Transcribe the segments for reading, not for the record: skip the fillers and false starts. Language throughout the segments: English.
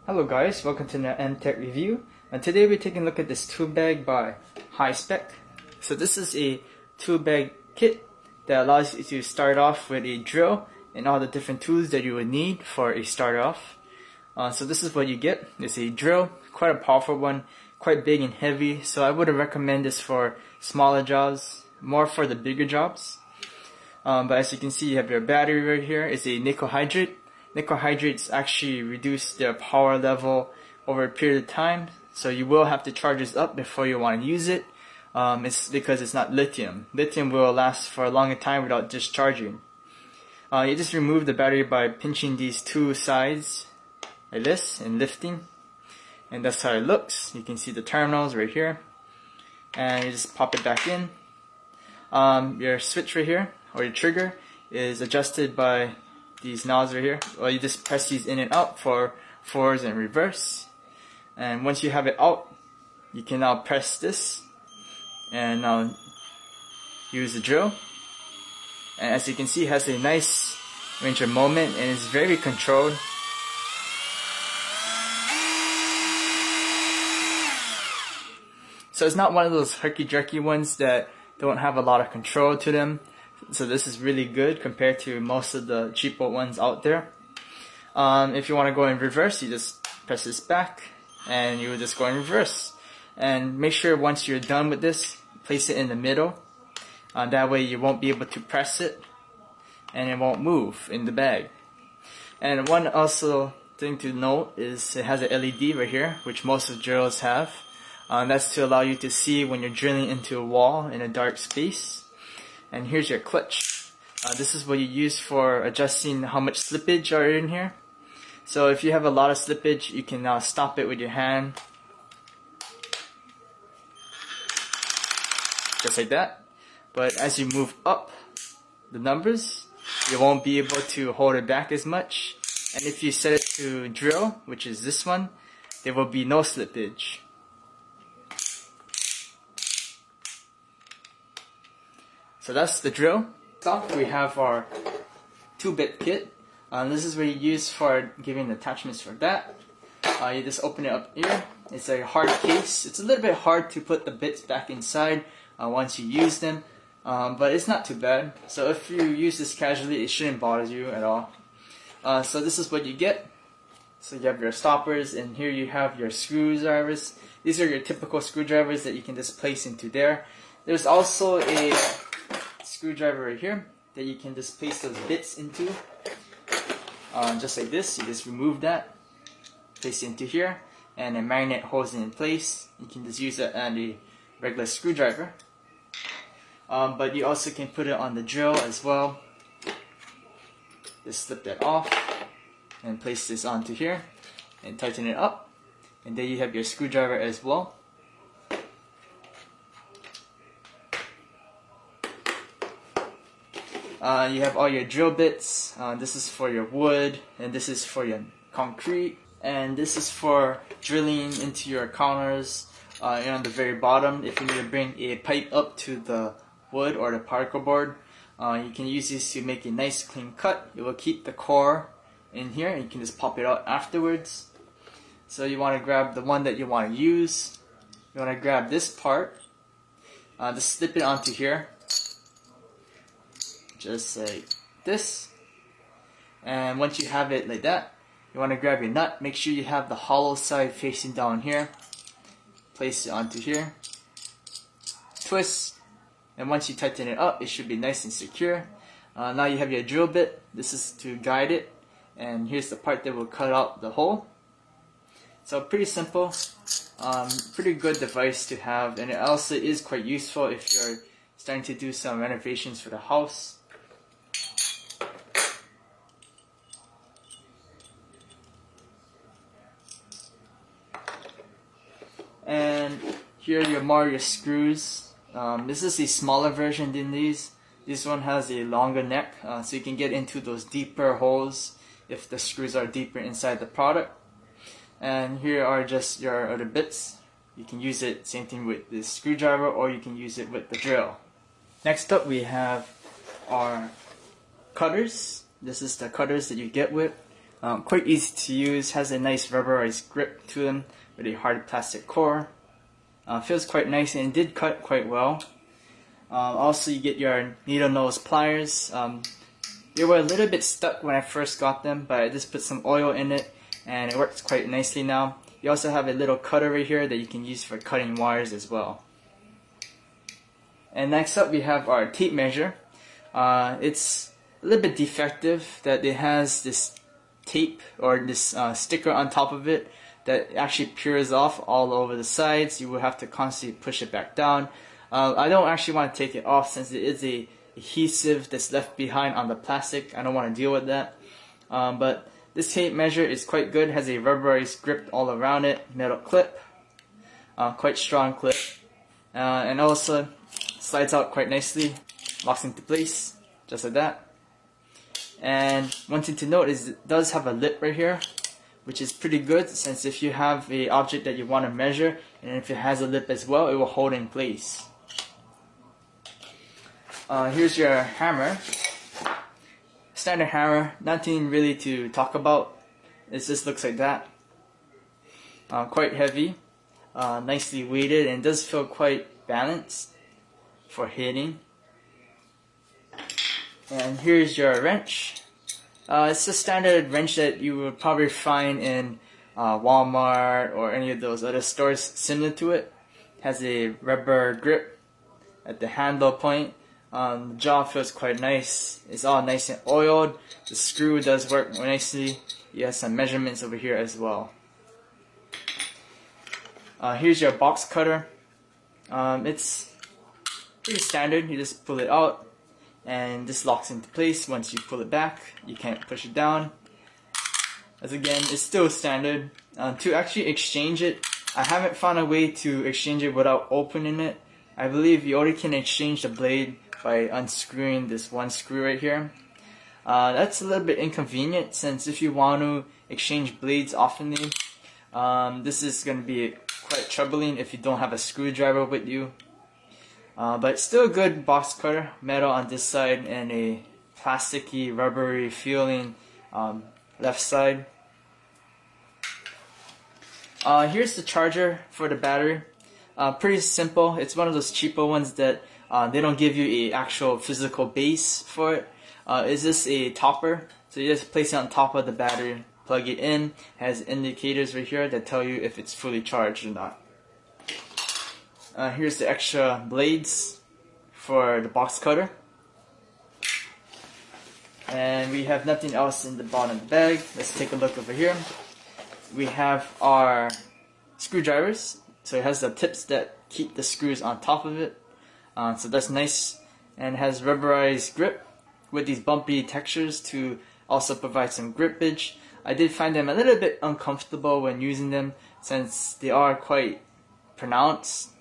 Hello guys, welcome to the Tech review. And today we're taking a look at this tool bag by Spec. So this is a tool bag kit that allows you to start off with a drill and all the different tools that you would need for a start off. So this is what you get. It's a drill, quite a powerful one, quite big and heavy. So I wouldn't recommend this for smaller jobs, more for the bigger jobs. But as you can see, you have your battery right here. It's a nickel hydrate. Nickel hydrates actually reduce their power level over a period of time, so you will have to charge this up before you want to use it. It's because it's not lithium. Lithium will last for a longer time without discharging. You just remove the battery by pinching these two sides like this and lifting, and that's how it looks. You can see the terminals right here, and you just pop it back in. Your switch right here, or your trigger, is adjusted by these knobs right here. Well, you just press these in and out for forwards and reverse. And once you have it out, you can now press this and now use the drill. And as you can see, it has a nice range of movement and it's very controlled. So it's not one of those herky-jerky ones that don't have a lot of control to them. So this is really good compared to most of the cheaper ones out there. If you want to go in reverse, you just press this back and you will just go in reverse. And make sure once you're done with this, place it in the middle. That way you won't be able to press it and it won't move in the bag. And one also thing to note is it has an LED right here, which most of the drills have. That's to allow you to see when you're drilling into a wall in a dark space. And here's your clutch. This is what you use for adjusting how much slippage are in here. So if you have a lot of slippage, you can now stop it with your hand. Just like that. But as you move up the numbers, you won't be able to hold it back as much. And if you set it to drill, which is this one, there will be no slippage. So that's the drill. Next off, we have our 2-bit kit. This is what you use for giving attachments for that. You just open it up here. It's a hard case. It's a little bit hard to put the bits back inside once you use them, but it's not too bad. So if you use this casually, it shouldn't bother you at all. So this is what you get. So you have your stoppers, and here you have your screwdrivers. These are your typical screwdrivers that you can just place into there. There's also a screwdriver right here that you can just place those bits into, just like this. You just remove that, place it into here, and a magnet holds it in place. You can just use it on a regular screwdriver, but you also can put it on the drill as well. Just slip that off and place this onto here and tighten it up, and then you have your screwdriver as well. You have all your drill bits. This is for your wood, and this is for your concrete, and this is for drilling into your counters. And on the very bottom, if you need to bring a pipe up to the wood or the particle board, you can use this to make a nice clean cut. It will keep the core in here, and you can just pop it out afterwards. So you want to grab the one that you want to use. You want to grab this part, just slip it onto here, just like this. And once you have it like that, you want to grab your nut. Make sure you have the hollow side facing down here. Place it onto here, twist, and once you tighten it up, it should be nice and secure. Now you have your drill bit. This is to guide it, and here's the part that will cut out the hole. So pretty simple, pretty good device to have, and it also is quite useful if you're starting to do some renovations for the house. And here are your screws. This is a smaller version than these. This one has a longer neck, so you can get into those deeper holes if the screws are deeper inside the product. And here are just your other bits. You can use it, same thing with the screwdriver, or you can use it with the drill. Next up, we have our cutters. This is the cutters that you get with. Quite easy to use, has a nice rubberized grip to them with a hard plastic core. Feels quite nice and did cut quite well. Also, you get your needle nose pliers. They were a little bit stuck when I first got them, but I just put some oil in it and it works quite nicely now. You also have a little cutter right here that you can use for cutting wires as well. And next up we have our tape measure. It's a little bit defective that it has this tape or this sticker on top of it that actually peels off all over the sides. You will have to constantly push it back down. I don't actually want to take it off since it is a adhesive that's left behind on the plastic. I don't want to deal with that. But this tape measure is quite good. It has a rubberized grip all around it, metal clip, quite strong clip, and also slides out quite nicely, locks into place, just like that. And one thing to note is it does have a lip right here, which is pretty good since if you have an object that you want to measure, and if it has a lip as well, it will hold in place. Here's your hammer. Standard hammer, nothing really to talk about. It just looks like that. Quite heavy, nicely weighted, and does feel quite balanced for hitting. And here's your wrench. It's a standard wrench that you would probably find in Walmart or any of those other stores similar to it. Has a rubber grip at the handle point. The jaw feels quite nice. It's all nice and oiled. The screw does work nicely. You have some measurements over here as well. Here's your box cutter. It's pretty standard. You just pull it out and this locks into place. Once you pull it back, you can't push it down. As again, it's still standard. To actually exchange it, I haven't found a way to exchange it without opening it. I believe you only can exchange the blade by unscrewing this one screw right here. That's a little bit inconvenient since if you want to exchange blades oftenly, this is going to be quite troubling if you don't have a screwdriver with you. But still a good box cutter, metal on this side and a plasticky, rubbery feeling left side. Here's the charger for the battery. Pretty simple. It's one of those cheaper ones that they don't give you a actual physical base for it. It's just a topper, so you just place it on top of the battery, plug it in. It has indicators right here that tell you if it's fully charged or not. Here's the extra blades for the box cutter. And we have nothing else in the bottom of the bag. Let's take a look over here. We have our screwdrivers. So it has the tips that keep the screws on top of it. So that's nice. And has rubberized grip with these bumpy textures to also provide some grippage. I did find them a little bit uncomfortable when using them since they are quite pronounced.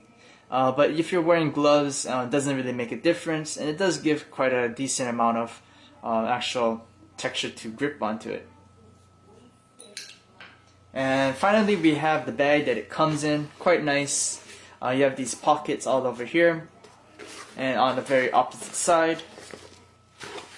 But if you're wearing gloves, it doesn't really make a difference, and it does give quite a decent amount of actual texture to grip onto it. And finally we have the bag that it comes in, quite nice. You have these pockets all over here, and on the very opposite side.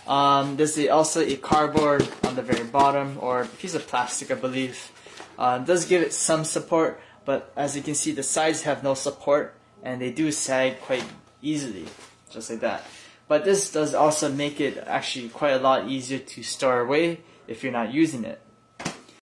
There's also a cardboard on the very bottom, or a piece of plastic I believe. It does give it some support, but as you can see the sides have no support, and they do sag quite easily, just like that. But this does also make it actually quite a lot easier to store away if you're not using it.